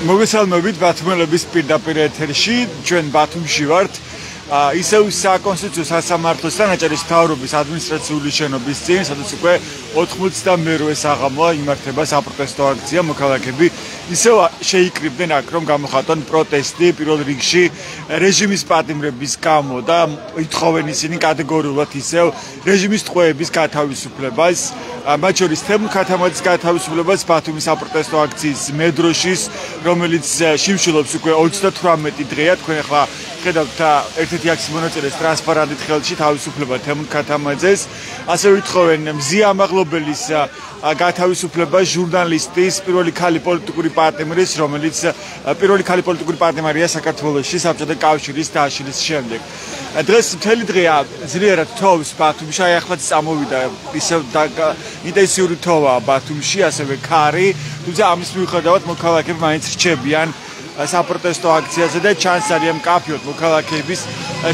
მოგესალმებით ბათუმელების პირდაპირ ეთერში, ჩვენ ბათუმში ვართ. ისევ საკონსტიტუციო სასამართლოსთან აჭარის მთავრობის ადმინისტრაციული შენობის წინ, სადაც უკვე 92 საღამოა იმართება საპროტესტო აქცია, მოქალაქეები ისევ შეიკრიბნენ აქ, რომ გამოხატონ პროტესტი პირველ რიგში რეჟიმის პატიმრების გამო და ითხოვენ ისინი კატეგორიულად ისევ რეჟიმის ტყვეების გათავისუფლებას, მათ შორის თემურ ქათამაძის გათავისუფლებას ბათუმის საპროტესტო აქციის მედროშის, რომელიც შიმშილობს უკვე 38 დღეა, თქვენ ახლა ხედავთ ერთ-ერთი აქციის მონაწილეს ტრანსპარენტით ხელში თავისუფლება თემურ ქათამაძეს, ასევე ითხოვენ მზია ამაღლობელის გათავისუფლება ჟურნალისტის პირველი ქალი პოლიტიკური პარტნიორის, რომელიც პირველი ქალი პოლიტიკური პარტნიორია საქართველოში საბჭოთა კავშირის დაშლის შემდეგ. დღეს მთელი დღეა ძლიერად თოვს ბათუმში, აი ახლაც წამოვიდა ისევ ინტენსიური თოვა ბათუმში, ასევე ქარი, თუმცა ამის მიუხედავად მოქალაქეები მაინც რჩებიან საპროტესტო აქციაზე და ჩანს არის მკაფიოდ მოქალაქეების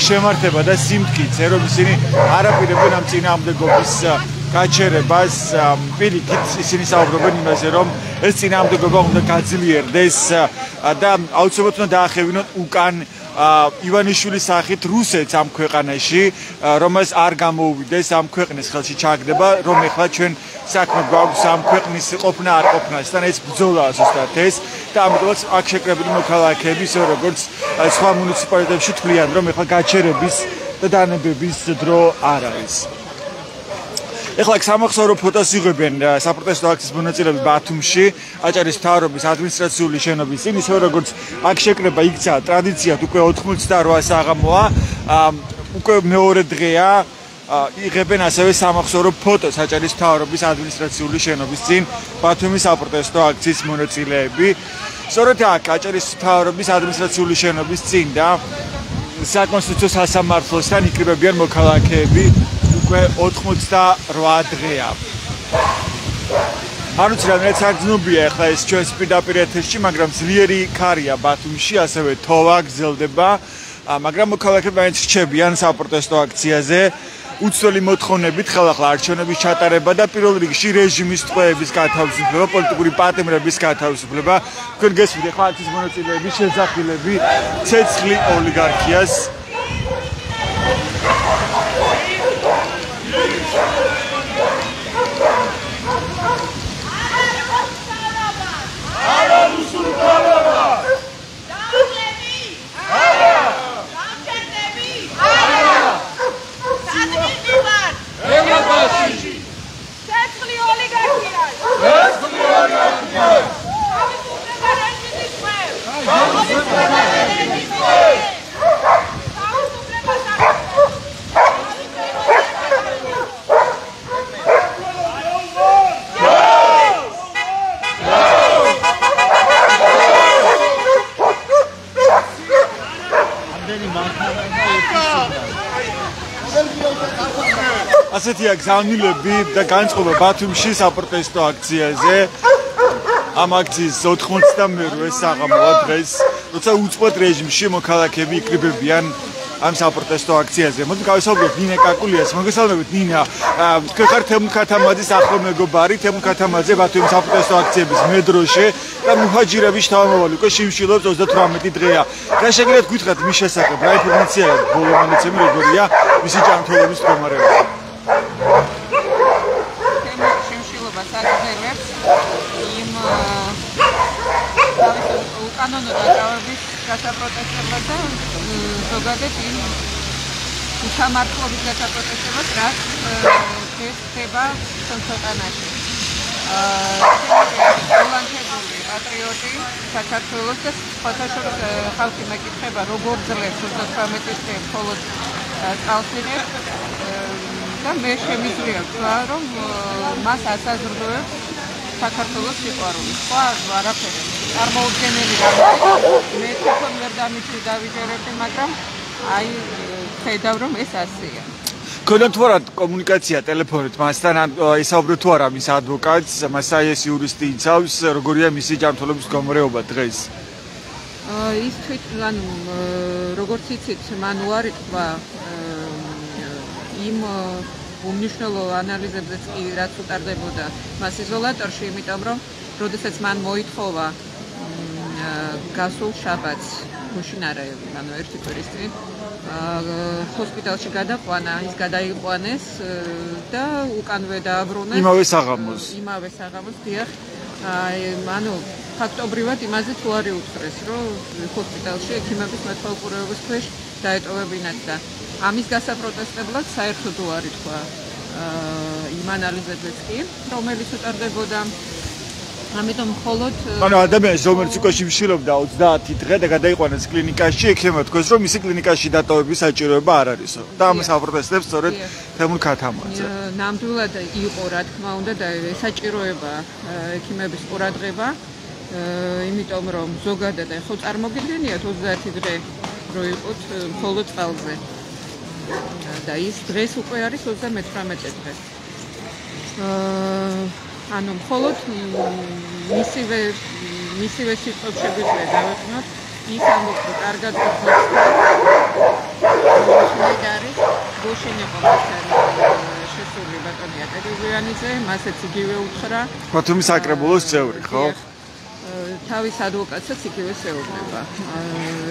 შემართება და სიმტკიცე, რომ ისინი არაპირებენ ამ წინააღმდეგობის გაჩერებას, პირიქით ისინი საუბრობენ იმაზე, რომ ეს წინააღმდეგობა უნდა გაძლიერდეს და აუცილებლად უნდა დაახევინონ უკან ივანიშვილის სახით რუსეთს ამ ქვეყანაში, რომელს არ გამოუვიდეს ამ ქვეყნის ხელში ჩაგდება, რომ ეხლა ჩვენ საქმე გვაქვს ამ ქვეყნის ყოფნა არ ყოფნასთან, ეს ბრძოლაა ზუსტად ეს და ამიტომაც აქ შეკრებილი მოქალაქეები, ისე როგორც სხვა მუნიციპალიტეტებში თვლიან, რომ ეხლა გაჩერების და დანებების დრო არ არის. ეხლა სამახსოვრო ფოტოს იღებენ საპროტესტო აქციის მონაწილეები ბათუმში, აჭარის მთავრობის ადმინისტრაციული შენობის წინ, ისე როგორც აქ შეკრება იქცა ტრადიციად უკვე 88 საღამოა, უკვე მეორე დღეა იღებენ ასევე სამახსოვრო ფოტოს აჭარის მთავრობის ადმინისტრაციული შენობის წინ ბათუმის საპროტესტო აქციის მონაწილეები. სწორედ აქ აჭარის მთავრობის ადმინისტრაციული შენობის წინ და საკონსტიტუციო სასამართლოსთან იკრიბებიან მოქალაქეები უკვე 88 დღეა. არც რამდენიც არ გზნობია ახლა ეს ჩვენს პირდაპირ ეთერში, მაგრამ ძლიერი ქარია ბათუმში, ასევე თოვა გრძელდება, მაგრამ მოქალაქეები მაინც რჩებიან საპროტესტო აქციაზე უცვლელი მოთხოვნებით ხელახლა არჩევნების ჩატარება და პირველ რიგში რეჟიმის ტყვეების გათავისუფლება, პოლიტიკური პატიმრების გათავისუფლება. თქვენ გესმით ახლა აქციის მონაწილეები შეძახილები ცეცხლი ოლიგარქიას ასეთია გზავნილები და განწყობა ბათუმში საპროტესტო აქციაზე. ამ აქციის 92 საღამოა დღეს, როცა უწყლოდ რეჟიმში მოქალაქეები იკრიბებიან ამ საპროტესტო აქციაზე. მოდი გავისაუბროთ ნინა კაკულიას. მოგესალმებით ნინა. თქვენ ხართ თემურ ქათამაძის ახლო მეგობარი, თემურ ქათამაძე ბათუმის საპროტესტო აქციების მედროშე და მუჰაჯირების შთამომავალი უკვე შიმშილობს 38 დღეა. რა შეგიძლიათ გითხრათ მის შესახებ? რა ინფორმაციაა ბოლო მონაცემი როგორია მისი ჯანმრთელობის მდგომარეობა? კანონო დაკავების გასაპროტესტებას და ზოგადად იმ უსამართლობის გასაპროტესტებას, რაც ხდება ქვეყანაში. ოლანქებული პატრიოტი საქართველოს და სხვათა შორის ხალხი მეკითხება, როგორ ძლებს 38 დღე მხოლოდ წყალს იღებს და მე შემიძლია ვთქვა, რომ მას ასაზრდოებს საქართველოს სიყვარული. სხვა არაფერი. წარმოუდგენელი რამაა. მე თვითონ ვერ დამიცი დავიჯერებდი, მაგრამ აი ხედავ რომ ეს ასეა. ქონდა თუ არა კომუნიკაცია ტელეფონით მასთან, ისაუბრეთ თუ არა მის ადვოკატს, მასაიეს იურისტი იცავს, როგორია მისი ჯანმრთელობის მდგომარეობა დღეს? ის თვითონ როგორც იცით, მან უარი თქვა იმ უმნიშვნელო ანალიზებზეც კი რაც უტარდებოდა მას იზოლატორში, იმიტომ რომ როდესაც მან მოითხოვა გასულ შაბათს გუშინ არა, ანუ ერთი კვირის წინ ჰოსპიტალში გადაყვანა, ის გადაიყვანეს და უკანვე დააბრუნეს იმავე საღამოს, დიახ. ანუ ფაქტობრივად იმაზე თუ არ იუწყეს, რომ ჰოსპიტალში ექიმების მეთვალყურეობის ქვეშ დაეტოვებინათ და ამის გასაპროტესტებლად საერთოდ უარი თქვა იმ ანალიზებზეც კი, რომელიც უტარდებოდა. ამიტომ მხოლოდ ანუ ადამიანს რომელიც უკვე შიმშილობდა 30 დღე და გადაიყვანეს კლინიკაში, ექიმმა თქვეს, რომ მისი კლინიკაში დატოვების საჭიროება არ არისო. და ამას აპროტესტებს სწორედ თემურ ქათამაძე. ნამდვილად იყო, რა თქმა უნდა, და საჭიროება ექიმების ყურადღება, იმიტომ რომ ზოგადად ხო წარმოგიდგენიათ 30 დღე რო იყოთ მხოლოდ წყალზე. და ის დღეს უკვე არის 38 დღე. ანუ მხოლოდ მისივე სიტყვებს შეგვიძლია დავეყნოთ, ის ამბობს, რომ კარგად გახსოვთ არის გუშინი კომისარი შესული ბატონია ტელევიზიანიზე, მასეც იგივე უთხრა. ბათუმის საკრებულოს წევრი, ხო? თავის ადვოკატსაც იგივე ეუბნება.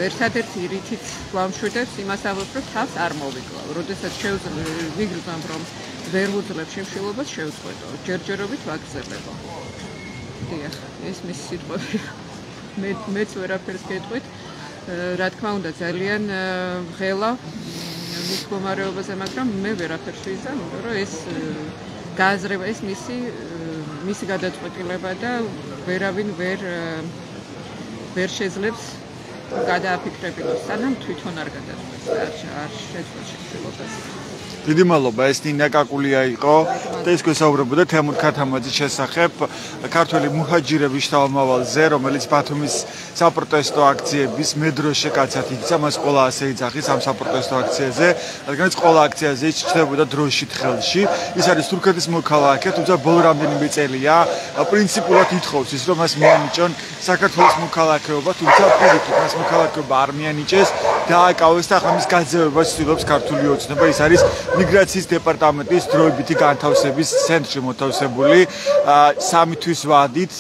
ერთადერთი რითიც გვამშვიდებს იმას ამბობს, რომ თავს არ მოვიკლავ. როდესაც ვიგრძნობ, რომ ვერ ვუძლებ შიმშილობას, შევწყვეტო. ჯერჯერობით ვაგრძელებო. დიახ, ეს მისი სიტყვები. მეც ვერაფერს გეტყვით. რა თქმა უნდა, ძალიან ღელა მის მდგომარეობაზე, მაგრამ მე ვერაფერს ვიზამ, რომ ეს გააზრება, ეს მისი გადაწყვეტილება და ვერავინ ვერ შეძლებს გადააფიქრებინოს, სანამ თვითონ არ გადაწყვეტს, არ შეძლებს შეგრძნებას. დიდი მადლობა, ეს ნინა კაკულია იყო და ის გვესაუბრებოდა თემურ ქათამაძის შესახებ, ქართველი მუჰაჯირების შთამომავალზე, რომელიც ბათუმის საპროტესტო აქციების მედროშე კაცად იქცა, მას ყოლა ასე იძახის ამ საპროტესტო აქციაზე, რადგანაც ყოლა აქციაზე ჩნდებოდა დროშით ხელში. ის არის თურქეთის მოქალაქე, თუმცა ბოლო რამდენიმე წელია პრინციპულად ითხოვს ის, რომ მას მიანიჭონ საქართველოს მოქალაქეობა, თუმცა პირიქით მას მოქალაქეობა არ მიანიჭეს, დააკავეს და ახლა მის გაძევებას ცდილობს ქართული ოცნება. ის არის მიგრაციის დეპარტამენტის დროებითი განთავსების ცენტრში მოთავსებული 3 თვის ვადით,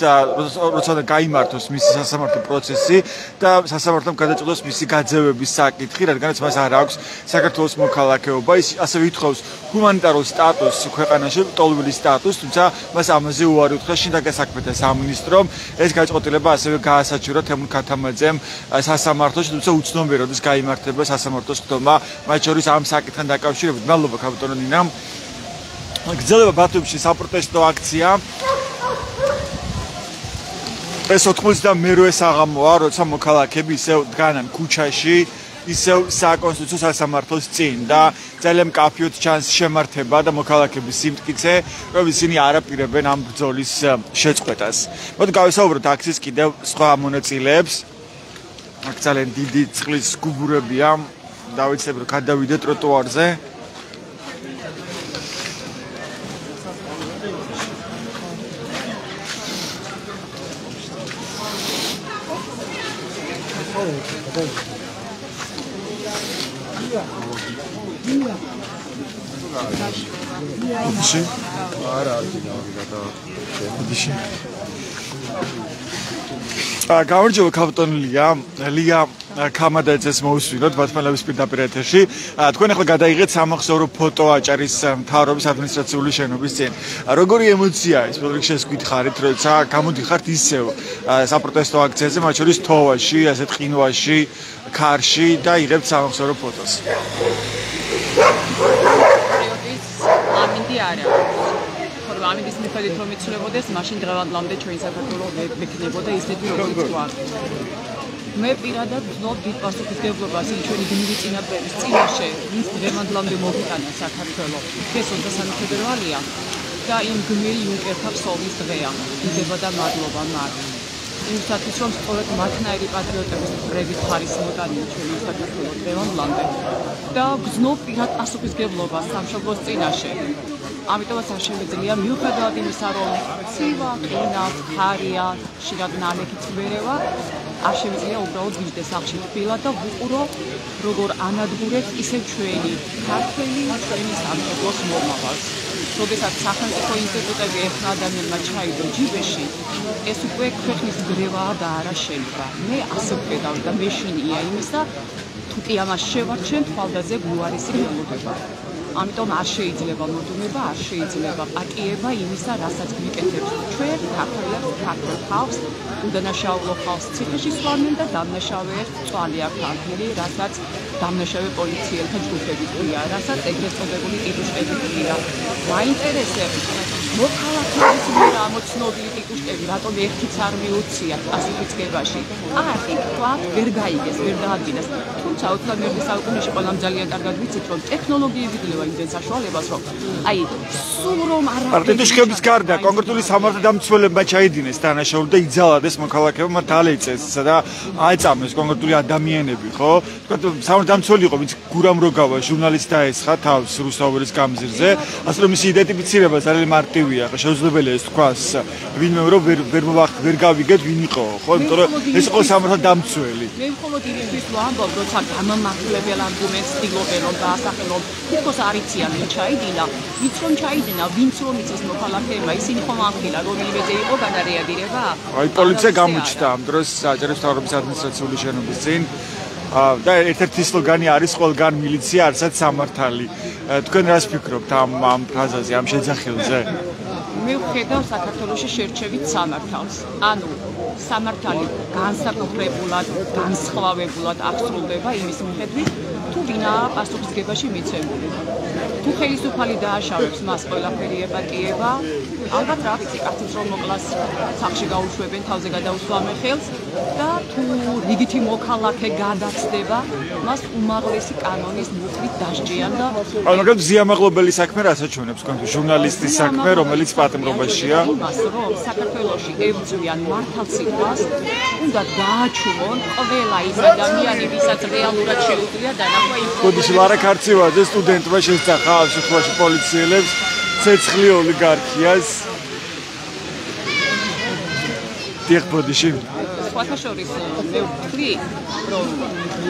როცა გაიმართოს მისი სასამართლო პროცესი და სასამართლომ გადაწყვეტოს მისი გაძევების საკითხი, რადგანაც მას არ აქვს საქართველოს მოქალაქეობა. ის ასევე ითხოვს ჰუმანიტარულ სტატუსს ქვეყანაში, ტოლმილი სტატუსს, თუმცა მას ამაზე უარი უთხრა შინაგან საქმეთა სამინისტრომ. ეს გაჭყոտილება ასევე გაასაჩურა თემურ ქათამაძემ სასამართლოში, თუმცა უცნობია როდის გაიმართება სასამართლოს ხდომა, მათ შორის ამ საკითხთან დაკავშირებით. მადლობა კაპიტანო ნინამ. გრძელდება ბათუმში საპროტესტო აქცია. ეს 92 საღამოა, როცა მოქალაქეები ისევ დგანან ქუჩაში, ისევ საკონსტიტუციო სასამართლოს წინ და ძალიან მკაფიოდ ჩანს შემართება და მოქალაქეების სიმტკიცე, რომ ისინი არ აპირებენ ამ ბრძოლის შეწყვეტას. მოდი გავესაუბროთ აქციის კიდევ სხვა მონაწილეებს. აქ ძალიან დიდი წყლის გუბურებია. დავიცებ, რომ გადავიდე ტროტუარზე. გამარჯობა კაპიტან ლია ქამადაძეს მოусვინოთ ბათუმის პირდაპირ ეთერში. თქვენ ახლა გადაიღეთ სამახსოვრო ფოტო აჭარის მთავრობის ადმინისტრაციული შენობის წინ. როგორი ემოციაა ეს პროექტში გითხარით, როცა გამოდიხართ ისევ საპროტესტო აქციაზე, მათ შორის თოვაში, ასეთ ყინვაში, ქარში და იღებთ სამახსოვრო ფოტოს? ამინდი არა. ამინდის მიხედვით რომ იცვლებოდეს, მაშინ დღევანდლამდე ჩვენ საქართველოს მექნებოდა ისეთი როგორც თქვა. მე პირადად ვზნობ დიდ პასუხისმგებლობას იმ ჩვენი გმირი წინაპრების წინაშე, ის დღევანდლამდე მოგიტანა საქართველოს. ეს 23 ფებრვარია და იმ გმირი იუნკერთა ფსოვნის დღეა. დიდება და მადლობა მათ. იმისათვის რომ სწორედ მათნაირი პატრიოტების წრებით ხარის მოტანია ჩვენი საქართველოს დღევანდლამდე და ვზნობ პირად პასუხისმგებლობას სამშობლოს წინაშე. ამიტომაც არ შემეძლია მიუხედავად იმისა, რომ ცივა, ყინა, ხარია, შიგად ნამექი წვერევა, არ შემიძლია უბრალოდ ვიждე სახლში თბილად და ვუყურო როგორ ანადგურებს ისევ ჩვენი ქართველი ჩვენი სამშობლოს მომავალს. როდესაც სახელმწიფო ინსტიტუტები ეხლა ადამიანმა ჩაიდო ჯიბეში, ეს უკვე ქვეყნის გრევაა და არა შეიძლება. მე ასე ვხედავ და მეშინია იმისა, თუ კი ამას შევარჩენ, თვალდაზე გუარისი ველოდება. ამიტომ არ შეიძლება მოდუნება, არ შეიძლება პატიება იმისა, რასაც გვიკეთებს ჩვენ, ქართველებს, ქართულ ხალხს, უდანაშაულო ხალხს ციხეში სვამენ და დამნაშავეებს მწვალი აქვს არქივი, რასაც დამნაშავე პოლიციელთა ჯგუფები ქვია, რასაც ეგრეთ წოდებული ტიტუშტები ქვია. მაინტერესებს მოქალაქეების მიერ ამოცნობილი ტიტუშტები, რატომ ერთიც არ მიუციათ პასუხისგებაში. არხი თქვა, ვერ გაიგეს, ვერ დაადგინეს. თუმცა 21 საუკუნეში ყველამ ძალიან კარგად ვიცით, რომ ტექნოლოგიები ძლევა იმდენ საშუალებას, რომ აი სულ რომ არ არის ტიტუშტების გარდა კონკრეტული სამართალდამცველებმა ჩაიდინეს დანაშაული და იძალადეს მოქალაქეებმა დალეწეს და აეწამეს კონკრეტული ადამიანები, ხო? თქვა სამართალდამცველი იყო, ვინც გურამ როგავა ჟურნალისტს დაესხა თავს რუსთაველის გამზირზე, ასე რომ მისი იდენტიფიცირება ძალიან მარტივია, ხო? შეუძლებელია ეს თქვას, ვინმე რომ ვერ გავიგეთ ვინ იყო, ხო? იმიტომ რომ ეს იყო სამართალდამცველი. მე მხოლოდ იმისთვის ვამბობ, როცა გამამართლებელ არგუმენტს ცდილობენ რომ დაასახელონ, თითქოს არ იციან ვინ ჩაიდინა, ვინც რომ ჩაიდინა, ვინც რომ იცის მოქალაქეებმა, ისინი ხომ ამხილა, რომელიმეზე იყო გადარეაგირება? აი პოლიცია გამოჩნდა ამ დროს საჯარო მთავრობის ადმინისტრაციული შენობის წინ და ერთ-ერთი სლოგანი არის ყველგან მილიცია, არცად სამართალი. თქვენ რას ფიქრობთ ამ ფრაზაზე, ამ შეძახილზე? მე ვხედავ საქართველოში შერჩევით სამართალს. ანუ სამართალი განსაკუთრებულად, განსხვავებულად აღსრულდება იმის მიხედვით, თუ ვინაა პასუხისგებაში მიცემული. თუ ხელისუფალი დააშავებს მას ყველაფერი ეპატიება, ალბათ რა ვიცი, კაცის რომ მოკლას სახლში გაუშვებენ, თავზე გადაუსვამენ ხელს და თუ რიგითი მოქალაქე გადაცდება, მას უმაღლესი კანონის მუხლით დასჯიან და მაგრამ ზიამაღლობელი საქმე რასაც თქვენ ჟურნალისტის საქმე, რომელიც პატიმრობაშია. იმას რომ საქართველოში ებრძვიან მართალსიტყვას, უნდა გააჩუმონ ყველა ის ადამიანი, ვისაც რეალურად შეუძლია დანახვა ინფორმაცია. გოდიში ლარა ქარცევაძე სტუდენტმა შესძახა ამ შემთხვევაში პოლიციელებს ცეცხლი ოლიგარქიას. დიახ, გოდიში. სხვათა შორის მე ვთვლი, რომ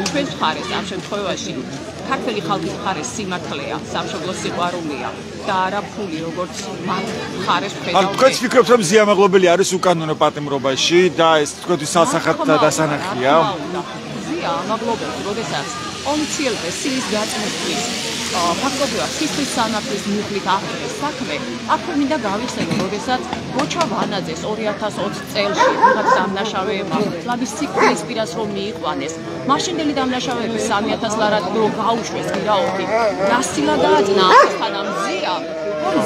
ჩვენს მხარეს ამ შემთხვევაში ქართველი ხალხის მხარეს სიმართლეა, სამშობლოს სიყვარულია და არა ფული, როგორც მათ მხარეს ვხედავთ. თქვენც ფიქრობთ, რომ ზიამაღლობელი არის უკანონო პატიმრობაში და ეს თქვენთვის სასახად დასანახია? ზიამაღლობელს, როდესაც ომციელზე სილის გაწმენდის ფაქტობრივად სისხლის სამართლის მუხლით აღწერეს საქმე, აქვე მინდა გავიხსენო, როდესაც გოჩა ვანაძეს 2020 წელში ვიღაც დამნაშავეებმა პლაბისციტის პირას რომ მიიყვანეს, მაშინდელი დამნაშავეები 3000 ლარად რო გაუშვეს გირაოთი, გასილა დააწნა ამასთან ამ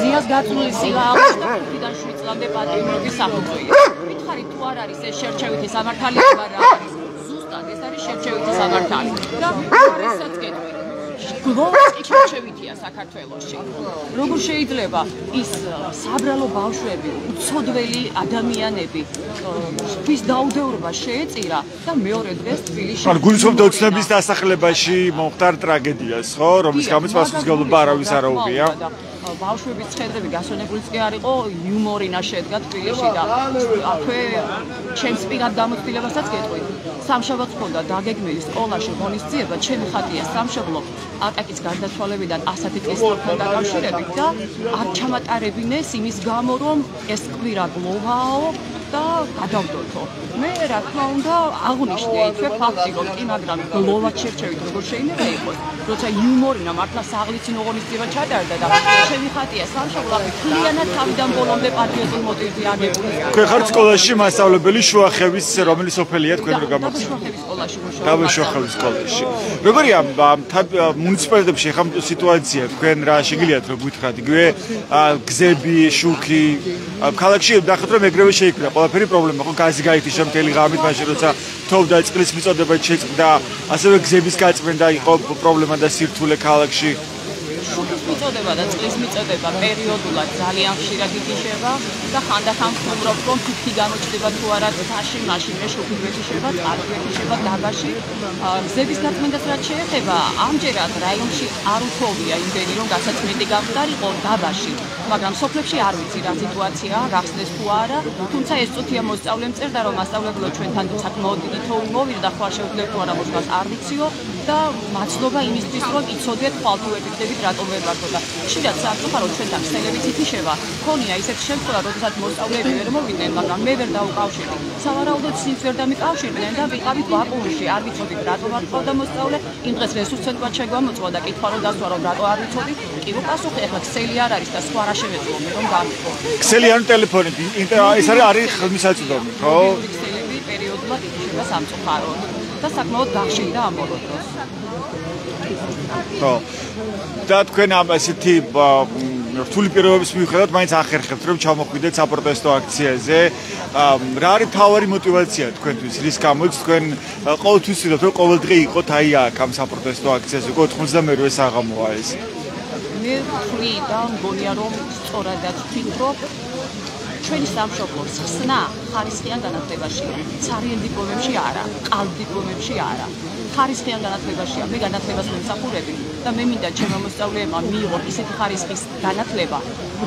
ზიას გაწმული სილა აქვს და 5-დან 7 წლამდე პატიმრობის საფუძველი. მითხარით თუ არ არის ეს შერჩევითი სამართალი თუ არა არის? ზუსტად ეს არის შერჩევითი სამართალი და ესაც კეთილი. გლოვაკი შერჩევითია საქართველოში. როგორ შეიძლება ის საბრალო ბავშვები, უცოდველი ადამიანები თვის დაუდევრობა შეეწირა და მეორე დღეს თბილისში ანუ გულისხმობთ ოცნების დასახლებაში მომხდარ ტრაგედიას, ხო, რომლის გამოც პასუხისმგებლობა არავის არ აუღია? ბავშვების ცხედრები გასვენებულიც კი არ იყო, იუმორინა შედგა თბილისში და აქვე ჩემს პირად დამოწილებასაც გეტყვით. სამშაბათს ხონდა დაგეგმილი სკოლაში ღონისძიება, ჩემი ხატია სამშობლო აკაკის გარდაცვალებიდან 100 წლისთან დაკავშირებით და არ ჩამატარებინეს იმის გამო, რომ ეს კვირა გლოვაო და გადავდოთო. მე რა თქმა უნდა აღნიშნე იქვე ფაქტი, რომ კი, მაგრამ გლოვა შერჩევით როგორ შეიძლება იყოს, როცა იუმორინა მართლა საღლიცინო ღონისძიება ჩატარდა და ჩემი ხატია სამშობლო მთლიანად თავიდან ბოლომდე პატრიოტულ მოტივით აგებული. თქვენ ხართ სკოლაში მასწავლებელი შუახევის, რომელიც სოფელია თქვენ რო გამოგცემთ? შუახევის სკოლაში. როგორია მუნიციპალიტეტებში ხამ სიტუაცია, თქვენ რა შეგიძლიათ რომ გითხრათ, იგივე გზები, შუქი, ქალაქში ნახეთ რომ ეგრევე შეიქმნა ყველაფერი პრობლემა, ხო, გაზი გაითიშა მთელი ღამით, მაშინ როცა თოვდა წყლის მიწოდება შეწყდა, ასევე გზების გაწმენდა იყო პრობლემა და სირთულე ქალაქში. შუქის მიწოდება და წყლის მიწოდება პერიოდულად ძალიან ხშირად იგიშება და ხანდახან ვფიქრობ, რომ თითი გამოჩნდება თუ არა თაში, მაშინ მე შუქურთი შევა, წყაროები შევა დაბაში. გზების გაწმენდას რაც შეეხება, ამჯერად რაიონში არ უთხოვია იმდენი, რომ გასაწმენდი გამხდარიყო დაბაში, მაგრამ სოფლებში არ ვიცი რა სიტუაციაა, გახსნეს თუ არა, თუმცა ეს წუთია მოსწავლემ წერდა, რომ მასწავლებელო ჩვენთან საკმაოდ დიდი თოვლი მოვიდა და ხვალ შეუძლებ თუ არა მოსვლას არ ვიციო და მადლობა იმისთვის, რომ იცოდეთ ხვალ თუ ვერდებით რატომ ვერ ვარქო და ხშირად სამწუხაროდ ჩვენთან ხსენებით ითიშება, ქონია ისეთ შემთხვევა, როდესაც მოსწავლეები ვერ მოვიდნენ, მაგრამ მე ვერ დავუკავშირდი. სავარაუდოდ სიმს ვერ დამიკავშირდნენ და ვიყავით ვაკუუმში, არ ვიცოდით რატომ არ ყავდა მოსწავლე, იმ დღეს რესურს ცენტრად შეგვამოწვა და კითხვა რომ დასვა რომ რატო არ ვიცოდი, კი პასუხი ახლა ქსელი არ არის და სხვა რა შემეძლო მე რომ გამიყო. ქსელი არ ტელეფონით, ეს არის ხელმისაწვდომი, ხო? ქსელები პერიოდულად ითიშება სამწუხაროდ და საკმაოდ გახშირდა ამ ბოლო დროს. ხო. და თქვენ ამ ესეთი რთული პირობების მიუხედავად მაინც ახერხებთ რომ ჩამოხვიდეთ საპროტესტო აქციაზე. რა არის თავარი мотиваცია თქვენთვის? რის გამოც თქვენ ყოველთვის ვთქვით რომ ყოველდღე იყოთ აი აქ ამ საპროტესტო აქციაზე. უკვე 98-ე საღამოა ეს. მე ვთვლი და მგონია რომ სწორადაც ვფიქრობ ჩვენი სამშობლოს ხსნა ხარისხიან განათლებაშია. ცარიელ დიპლომებში არა, ყალბ დიპლომებში არა. ხარისხიან განათლებაშია. მე განათლებას ვემსახურები და მე მინდა ჩემო მოსწავლეებმა მიიღონ ისეთი ხარისხის განათლება,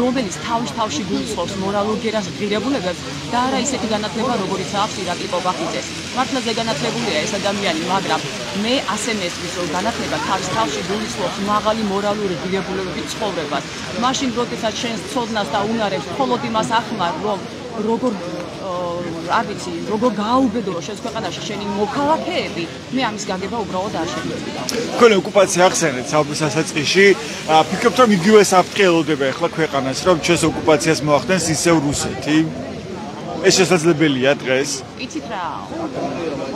რომელიც თავში გულისხმობს მორალურ ღირებულებებს და არა ისეთი განათლება, როგორიც აქვს ირაკლი პოპახიძეს. მართლა ზეგანათლებულია ეს ადამიანი, მაგრამ მე ასე მესმის, რომ განათლება თავში გულისხმობს მაღალი მორალური ღირებულებებით ცხოვრებას. მაშინ როდესაც შენს ცოდნას და უნარებს მხოლოდ იმას ახმარ, რომ არ ვიცი, როგორ გააუბედო შენს ქვეყანაში შენი მოქალაქეები, მე ამის გაგება უბრალოდ არ შემიძლია. თქვენ ოკუპაცია ახსენეთ საუბრის დასაწყისში, ფიქრობთ რომ იგივე საფრთხე ელოდება ახლა ქვეყანას, რომ ჩვენს ოკუპაციას მოახდენს ისევ რუსეთი? ეს შესაძლებელია დღეს? იცით რა,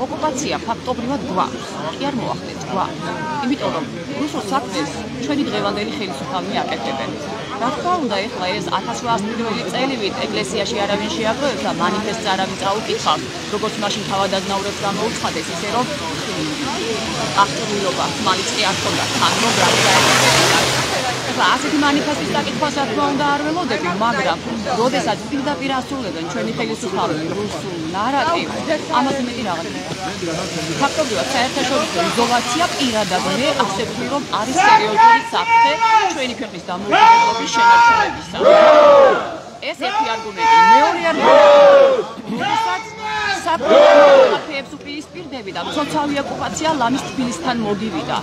ოკუპაცია ფაქტობრივად გვაქვს, კი არ მოახდენს, გვაქვს. იმიტომ რომ რუსულ საქმეს ჩვენი დღევანდელი ხელისუფალნი აკეთებენ. რა თქმა უნდა, ეხლა ეს 1801 წელივით ეკლესიაში არავინ შეაგროვებს და მანიფესტს არავინ წაუკითხავს, როგორც მაშინ თავადაზნაურებს გამოუცხადეს, ისე რომ აღჭურვილობა ხმალიც კი არ ხონდა, თან რომ რა ეხლა ასეთი მანიფესტის დაკითხვას რა თქმა უნდა არ ველოდები, მაგრამ როდესაც პირდაპირ ასრულებენ ჩვენი ხელისუფალები რუსულ ნარატივს, ამაზე მეტი რაღაც ფაქტობრივად საერთაშორისო იზოლაცია პირადად მე ასე ვთვლი, რომ არის სერიოზული საფრთხე ჩვენი ქვეყნის დამოუკიდებლობის შენარჩუნებისა. ეს ერთი არგუმენტი. მეორე არგუმენტი. როდესაც საფრთხეებს უპირისპირდები და მცოცავი ოკუპაცია ლამის თბილისთან მოგივიდა.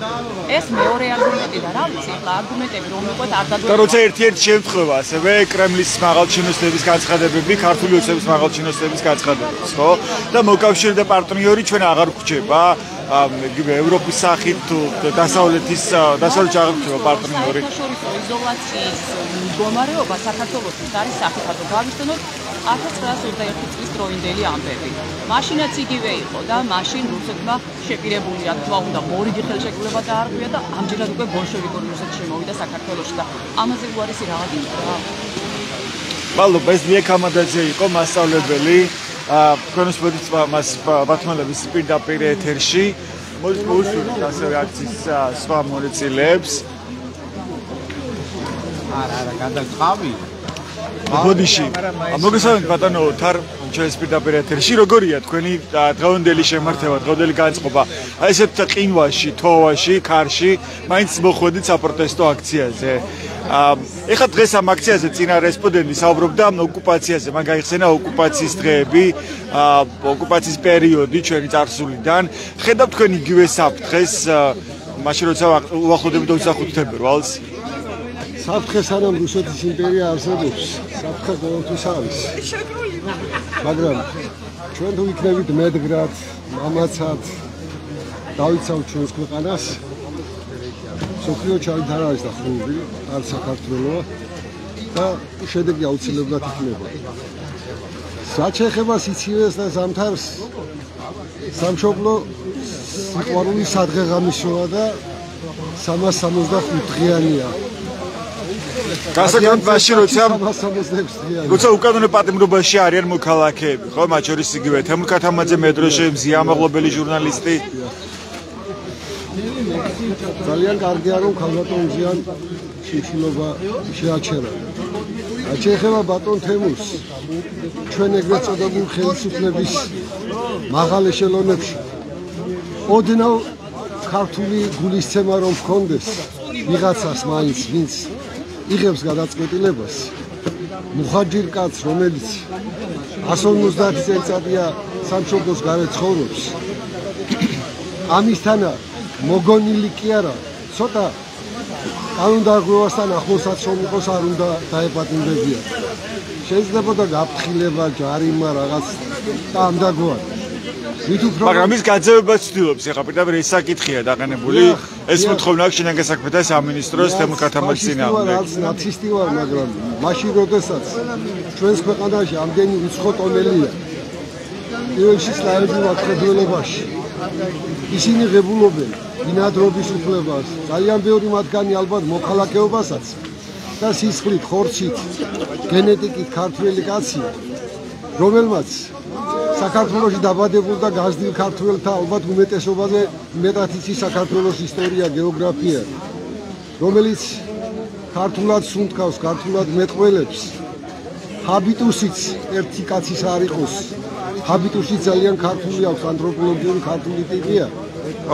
ეს მეორე არგუმენტი და რა ვიცი, ახლა არგუმენტები რომ უყვეთ არ და როცა ერთ-ერთი შემთხვევა ასევე კრემლის მაღალჩინოსნების გაცხადებები, ქართული ოცნების მაღალჩინოსნების გაცხადებებს, ხო? და მოკავშირე პარტნიორი ჩვენ აღარ გვჭება. ევროპის სახით თუ დასავლეთში აღარ გვჭება პარტნიორი. საერთაშორისო იზოლაციის მდგომარეობა საქართველოსთვის არის სახიფათო. გავიხსენოთ 1921 წლის დროინდელი ამბები. მაშინაც იგივე იყო და მაშინ რუსეთმა შეპირებული რა თქმა უნდა მორიგი ხელშეკრულება დაარღვია და ამჯერად უკვე ბოლშევიკური რუსეთი შემოვიდა საქართველოში და ამაზე უარესი რაღაც იყო. მადლობა, ეს ლია კამადაძე იყო მასწავლებელი. თქვენს მოდით მას ბათუმელების პირდაპირ ეთერში. მოდით მოუსურვით ასევე აქციის სხვა მონაწილეებს. არა, გადაგყავი. ბოდიში. მოგესალმებით ბატონო, თარ ჩვენს პირდაპირ ეთერში. როგორია თქვენი დღევანდელი შემართება, დღევანდელი განწყობა? აი ესეთ ყინვაში, თოვაში, ქარში, მაინც მოხვედით საპროტესტო აქციაზე. ეხლა დღეს ამ აქციაზე წინა რესპონდენტი საუბრობდა ოკუპაციაზე, მან გაიხსენა ოკუპაციის დღეები, ოკუპაციის პერიოდი ჩვენი წარსულიდან. ხედავთ თქვენ იგივე საფრთხეს, მაშინ როცა უახლოვდებით 25 თებერვალს? საფრთხე სანამ რუსეთის იმპერია არსებობს, საფრთხე ყოველთვის არის. მაგრამ ჩვენ თუ იქნებით მედგრად, მამაცად, დავიცავთ ჩვენს ქვეყანას, სოფლიო ჩავით არ არის და ხუბი, არ საქართველოა და შედეგი აუცილებლად იქნება. რაც შეეხება სიცივეს და ზამთარს, სამშობლო სიყვარული სადღეღამისოა და 365 დღეანია. გასაგებად მაშინ როცა უკანონო პატიმრობაში არიან მოქალაქეები, ხო, მათ შორის იგივე თემურ ქათამაძე, მედროშე, მზია ამაღლობელი ჟურნალისტი. ძალიან კარგია რომ ქალბატონზიან შიმშილობა შეაჩერა. შეეხება ბატონ თემურს ჩვენ ეგრეთ წოდებულ ხელისუფლების მაღალ ეშელონებში ოდნავ ქართული გულისცემა რომ ჰქონდეს ვიღაცას მაინც ვინც იღებს გადაწყვეტილებას მუხაჯირ კაცს რომელიც 150 წელიწადია სამშობლოს გარეთ ცხოვრობს ამისთანა მოგონილი კი არა ცოტა კანონდარღვევასთან ახლოსაც რომ იყოს არ უნდა დაეპატიმრებიან შეიძლება და გაფრთხილება ჯარიმა რაღაც და ამ დაგვარ მაგრამ ის გაძევებას ცდილობს ეხლა პირდაპირ ეს საკითხია დაყენებული ეს მოთხოვნა აქვს შინაგან საქმეთა სამინისტროს თემურ ქათამაძის წინააღმდეგ ნაცისტი ვარ მაგრამ მაშინ როდესაც ჩვენს ქვეყანაში ამდენი უცხო ტომელია პირველში სლავები ვაკრებელებაში ისინი ღებულობენ ბინადრობის უფლებას ძალიან ბევრი მათგანი ალბათ მოქალაქეობასაც და სისხლით ხორცით გენეტიკით ქართველი კაცი რომელმაც საქართველოში დაბადებულ და გაზრდილ ქართველთა ალბათ უმეტესობაზე მეტად იცის საქართველოს ისტორია, გეოგრაფია, რომელიც ქართულად სუნთქავს, ქართულად მეტყველებს. ჰაბიტუსიც ერთი კაცის არ იყოს. ჰაბიტუსი ძალიან ქართული აქვს, ანთროპოლოგიური ქართული ტიპია.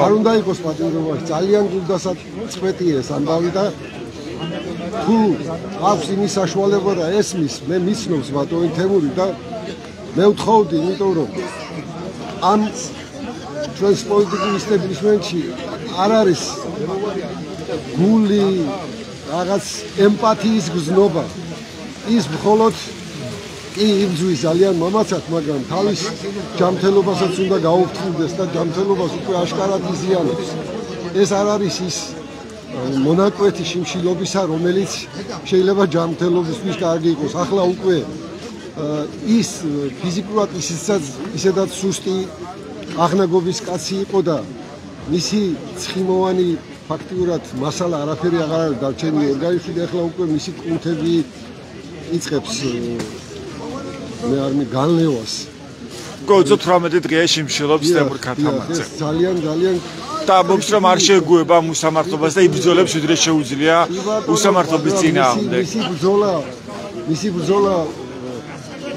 არ უნდა იყოს პატიმრობაში, ძალიან გულდასაწყვეტია ეს ამბავი და თუ აქვს იმის საშუალება და ესმის, მე მიცნობს ბატონი თემური და მე ვთხოვდი, იმიტომ რომ ამ ჩვენს პოლიტიკურ ისტაბლიშმენტში არ არის გული, რაღაც ემპათიის გზნობა. ის მხოლოდ კი იბრძვის ძალიან მომაცად, მაგრამ თავის ჯანმრთელობასაც უნდა გაუფრთხილდეს და ჯანმრთელობას უკვე აშკარად იზიანებს. ეს არ არის ის მონაკვეთი შიმშილობისა, რომელიც შეიძლება ჯანმრთელობისთვის კარგი იყოს. ახლა უკვე ის ფიზიკურად ისედაც სუსტი აღნაგობის კაცი იყო და მისი ცხიმოვანი ფაქტიურად მასალა არაფერი აღარ არის დარჩენილი ორგანიზმში და ახლა უკვე მისი კუნთები იწყებს მე არ მიგანლევას. გოძო 18 დღეა შიმშილობს თემურ ქათამაძე. ძალიან და ამბობს რომ არ შეეგუება უსამართლობას და იბრძოლებს ვიდრე შეუძლია უსამართლობის წინააღმდეგ. მისი ბრძოლა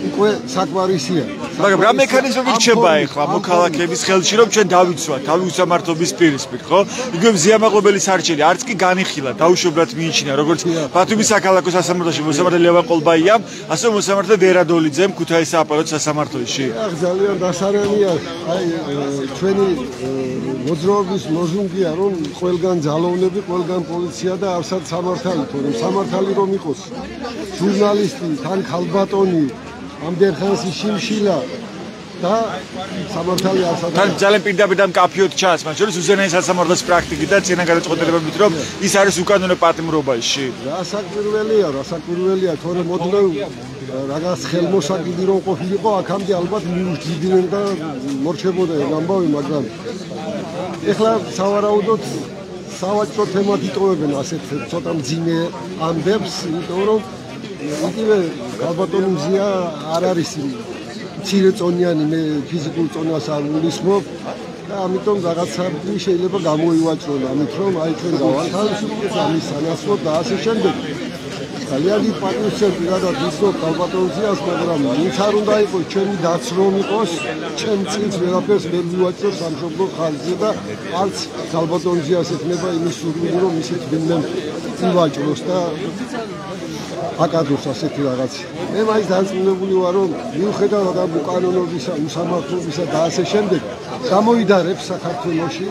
უკვე საკვარისია. მაგრამ რა მექანიზმები რჩება ახლა მოქალაქეების ხელში რომ ჩვენ დავიცვათ თავი უსამართლობის პირისპირ, ხო? იგივე მზიამაყობელი სარჩელი არც კი განიხილა, დაუშვებლად მიიჩნია, როგორც ბათუმის საქალაქო სასამართლოში მოსამართლე ლევან ყოლბაიამ, ასე მოსამართლე დერადოლიძემ ქუთაისის აპარატ სასამართლოში. ძალიან დასარევია, აი ჩვენი მოძრაობის ლოზუნგია რომ ყველგან ძალოვნები, ყველგან პოლიცია და არსად სამართალი, თორემ სამართალი რომ იყოს ჟურნალისტი, თან ქალბატონი ამდენ ხანს შიმშილა და სამართალი არსად თან ძალიან პირდაპირ და მკაფიოდ ჩანს მათ შორის უზენაესი სასამართლოს პრაქტიკით და წინა გადაწყვეტილებებით რომ ის არის უკანონო პატიმრობაში. რასაკვირველია, თორემ მოდლევ რაღაც ხელმოსაკიდი რომ ყოფილიყო, აქამდე ალბათ მიუჯდიდნენ და მორჩებოდა ეს ამბავი, მაგრამ ეხლა სავარაუდოდ სავაჭრო თემად იტოვებენ ასეთ ცოტა მძიმე ამბებს, იმიტომ რომ იგივე ქალბატონი მზია არ არის მცირეწონიანი, მე ფიზიკურ წონას არ ვულისხმობ და ამიტომ რაღაცა შეიძლება გამოივაჭრონ ამით რომ აი ჩვენ გავალთავისუფლდეთ ამის სანაცვლოდ და ასე შემდეგ. ძალიან დიდ პატივს პირადად ვისწრებ ქალბატონ მზიას, მაგრამ ვინც არ უნდა იყოს ჩემი დაც რომ იყოს, ჩემ წინს ვერაფერს ვერ მივაჭრებ სამშობლო ხაზზე და არც ქალბატონ მზიას ექნება იმის სურვილი რომ ისეთ ვინმე ივაჭროს და აკადოს ასეთი რაღაც. მე მაინც დარწმუნებული ვარ რომ მიუხედავად ამ უკანონობისა, უსამართლობისა და ასე შემდეგ გამოიდარებს საქართველოში.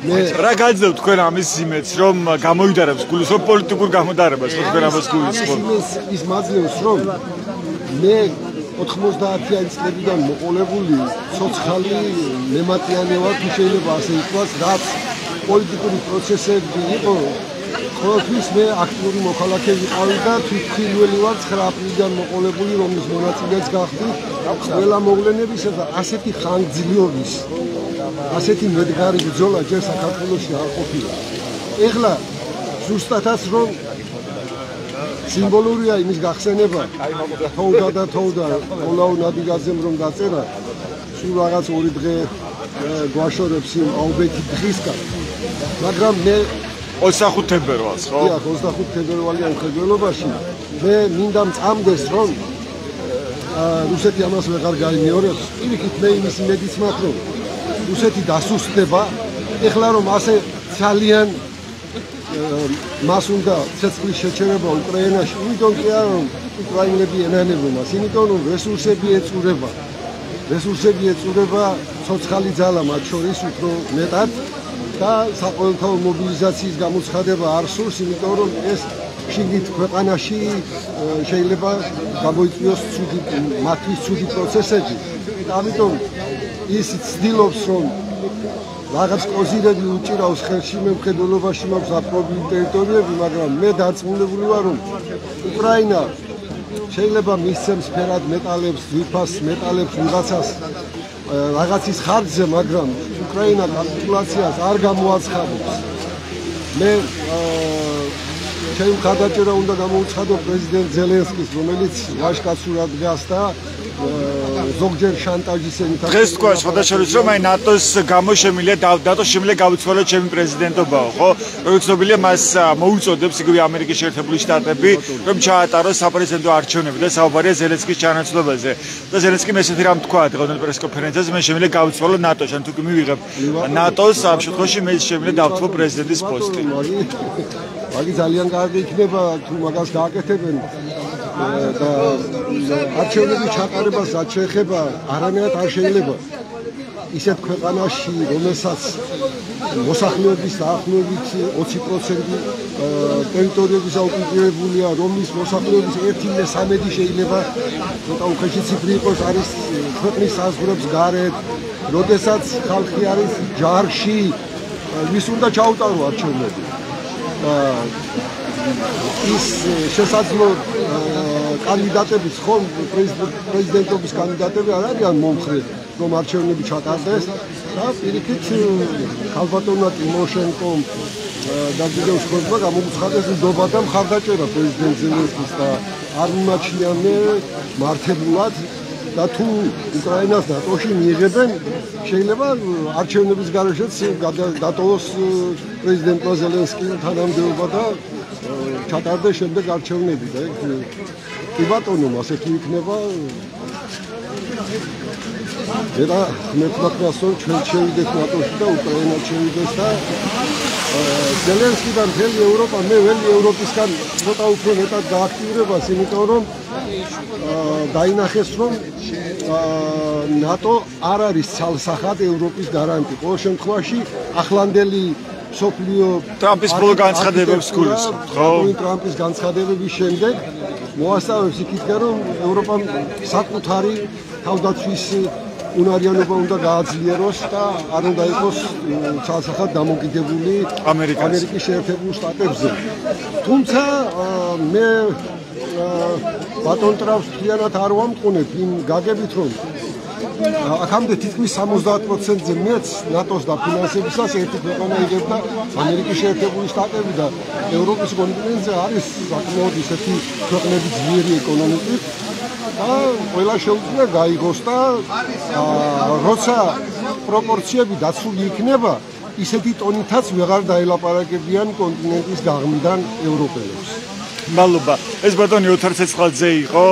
მე რა გაძლევთ თქვენ ამის იმედს რომ გამოიდარებს გულის რომ პოლიტიკურ გამოდარებას თქვენ ამას გულისხმობთ? ის მაძლევს რომ მე 90-იანი წლებიდან მოყოლებული ცოცხალი მემატიანე ვარ, თუ შეიძლება ასე ითქვას, რაც პოლიტიკური პროცესები იყო ყოველთვის მე აქტიური მოქალაქე ვიყავი და თვითმხილველი ვარ 9 აპრილიდან მოყოლებული, რომლის მონაწილეც გახდი ყველა მოვლენებისა და ასეთი ხანგრძლივობის, ასეთი მედგარი ბრძოლა ჯერ საქართველოში არ ყოფილა. ეხლა ზუსტადაც რომ სიმბოლურია იმის გახსენება, თოვდა ოლაუ ნადიგაძემ რომ დაწერა, სულ რაღაც 2 დღე გვაშორებს იმ აუბეთი დღისგან. მაგრამ მე 25 თებერვალს, ხო? დიახ, 25 თებერვალიან მხედველობაში მე მინდა მწამდეს, რომ რუსეთი ამას ვეღარ გაიმეორებს. პირიქით მე იმის იმედიც მაქვს, რომ რუსეთი დასუსტდება. ეხლა რომ ასე ძალიან მას უნდა ცეცხლის შეჩერება უკრაინაში, იმიტომ კი არა რომ უკრაინელები ენანებენ მას, იმიტომ რომ რესურსები ეწურება ცოცხალი ძალა მათ შორის უფრო მეტად და საყოველთაო მობილიზაციის გამოცხადება არ სურს, იმიტომ რომ ეს შიგნით ქვეყანაში შეიძლება გამოიწვიოს მათთვის ცუდი პროცესები. ამიტომ ის ცდილობს რომ რაღაც კოზირები უჭირავს ხელში, მე მხედველობაში მაქვს აპრობილი ტერიტორიები, მაგრამ მე დარწმუნებული ვარ, რომ უკრაინა შეიძლება მისცემს ფერად მეტალებს, ძვირფას მეტალებს ვიღაცას რაღაცის ხარჯზე, მაგრამ უკრაინა კაპიტულაციას არ გამოაცხადებს. მე ჩემი მხარდაჭერა უნდა გამოუცხადო პრეზიდენტ ზელენსკის, რომელიც ვაჟკაცურად დგას და ზოგჯერ შანტაჟის ემიტებს. დღეს თქვა შეხოთაშორის რომ აი ნატოს გამო შემიძლია გავიცვალოთ ჩემი პრეზიდენტობაო, ხო? როგორც ცნობილია, მას მოუწოდებს იგივე ამერიკის შეერთებული შტატები, რომ ჩაატაროს საპრეზიდენტო არჩევნები და საუბარია ზელენსკის ჩანაცვლებაზე. და ზელენსკიმ ესეთი რამ თქვა დღევანდელ პრესკონფერენციაზე, მე შემიძლია გავიცვალო ნატოში, ან თუ კი მივიღებ ნატოს ამ შემთხვევაში მე შემიძლია დავთვალო პრეზიდენტის პოსტი. მაგი ძალიან კარგი იქნება თუ მაგას გააკეთებენ და არჩევნების ჩატარებას რაც შეეხება არანაირად არ შეიძლება ისეთ ქვეყანაში, რომელსაც მოსახლეობის დაახლოებით 20% ტერიტორიების ოკუპირებულია, რომლის მოსახლეობის 1/13 შეიძლება ცოტა უხეში ციფრი იყოს, არის ქვეყნის საზღვრებს გარეთ, როდესაც ხალხი არის ჯარში, ვის უნდა ჩაუტარო არჩევნები. ის შესაძლო კანდიდატების ხომ პრეზიდენტობის კანდიდატები არ არიან მომხრე რომ არჩევნები ჩატარდეს და პირიქით ქალბატონმა ტიმოშენკომ და კიდევ სხვებმა გამოუცხადეს ნდობა და მხარდაჭერა პრეზიდენტ ზელენსკის და არ მიმაჩნიდნენ მართებულად და თუ უკრაინას ნატოში მიიღებენ შეიძლება არჩევნების გარეშეც დატოვოს პრეზიდენტ ზელენსკის თანამდებობა და ჩატარდეს შემდეგ არჩევნები და კი ბატონო ასეთი იქნება და მეტნაკნასო ჩვენ შევიდეთ ნატოში და უკრაინა შევიდეს და ზელენსკიდან მთელი ევროპა მე ველი ევროპისგან ცოტა უფრო მეტად გააქტიურებას, იმიტომ რომ დაინახეს რომ ნატო არ არის ცალსახად ევროპის გარანტი. ყოველ შემთხვევაში ახლანდელი სოფლიო ტრამპის ბოლო განცხადებებს გულისხმობ, ხო? ტრამპის განცხადებების შემდეგ მოასწავებს იქითკენ, რომ ევროპამ საკუთარი თავდაცვის უნარიანობა უნდა გააძლიეროს და არ უნდა იყოს ცალსახად დამოკიდებული ამერიკის შეერთებულ შტატებზე. თუმცა მე ბატონ ტრამპს მთლიანად არ ვამტყუნებ იმ გაგებით, რომ აქამდე თითქმის 70%-ზე მეც ნატოს დაფინანსებისას ერთი ქვეყანა იღებდა ამერიკის შეერთებული შტატები და ევროპის კონტინენტზე არის საკმაოდ ისეთი ქვეყნები ძლიერი ეკონომიკით და ყველა შეუძლია გაიგოს და როცა პროპორციები დაცული იქნება, ისეთი ტონითაც ვეღარ დაელაპარაკებიან კონტინენტის გაღმიდან ევროპელებს. მადლობა. ეს ბატონი ოთარ ცეცხლაძე იყო,